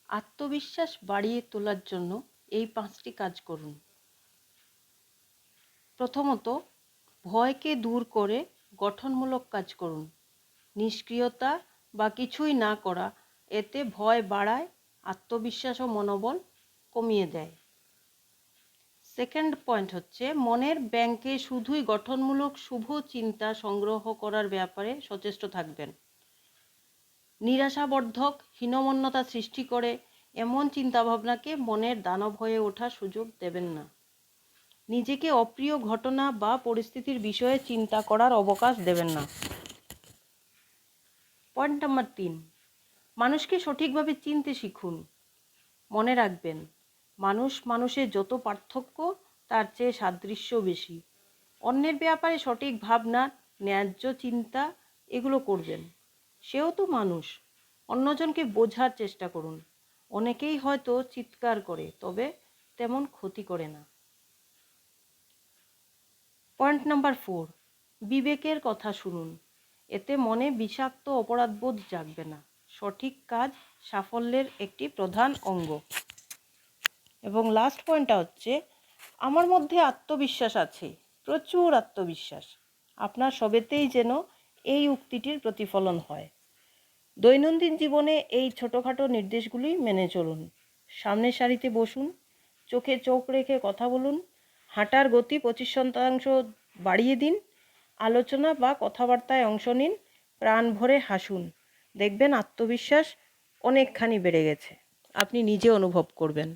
আত্মবিশ্বাস বাড়িয়ে তোলার জন্য এই 5টি কাজ করুন। প্রথমত, ভয়কে দূর করে গঠনমূলক কাজ করুন। নিষ্ক্রিয়তা বা কিছুই না করা এতে ভয় বাড়ায়, আত্মবিশ্বাস ও মনোবল কমিয়ে দেয়। সেকেন্ড পয়েন্ট হচ্ছে, মনের ব্যাংকে শুধুই গঠনমূলক শুভ চিন্তা সংগ্রহ করার ব্যাপারে সচেষ্ট থাকবেন। নিরাশাবর্ধক, হীনমন্যতা সৃষ্টি করে এমন চিন্তাভাবনাকে মনের দানব হয়ে ওঠার সুযোগ দেবেন না। নিজেকে অপ্রিয় ঘটনা বা পরিস্থিতির বিষয়ে চিন্তা করার অবকাশ দেবেন না। পয়েন্ট নাম্বার 3, মানুষকে সঠিকভাবে চিনতে শিখুন। মনে রাখবেন, মানুষের যত পার্থক্য তার চেয়ে সাদৃশ্য বেশি। অন্যের ব্যাপারে সঠিক ভাবনা, ন্যায্য চিন্তা এগুলো করবেন। সেও তো মানুষ। অন্যজনকে বোঝার চেষ্টা করুন। অনেকেই হয়তো চিৎকার করে, তবে তেমন ক্ষতি করে না। পয়েন্ট নাম্বার 4, বিবেকের কথা শুনুন। এতে মনে বিষাক্ত অপরাধবোধ জাগবে না। সঠিক কাজ সাফল্যের একটি প্রধান অঙ্গ। এবং লাস্ট পয়েন্টটা হচ্ছে, আমার মধ্যে আত্মবিশ্বাস আছে, প্রচুর আত্মবিশ্বাস। আপনার সবেতেই যেন এই উক্তিটির প্রতিফলন হয়। দৈনন্দিন জীবনে এই ছোটোখাটো নির্দেশগুলি মেনে চলুন। সামনের সারিতে বসুন, চোখে চোখ রেখে কথা বলুন, হাঁটার গতি 25% বাড়িয়ে দিন, আলোচনা বা কথাবার্তায় অংশ নিন, প্রাণ ভরে হাসুন। দেখবেন আত্মবিশ্বাস অনেকখানি বেড়ে গেছে, আপনি নিজে অনুভব করবেন।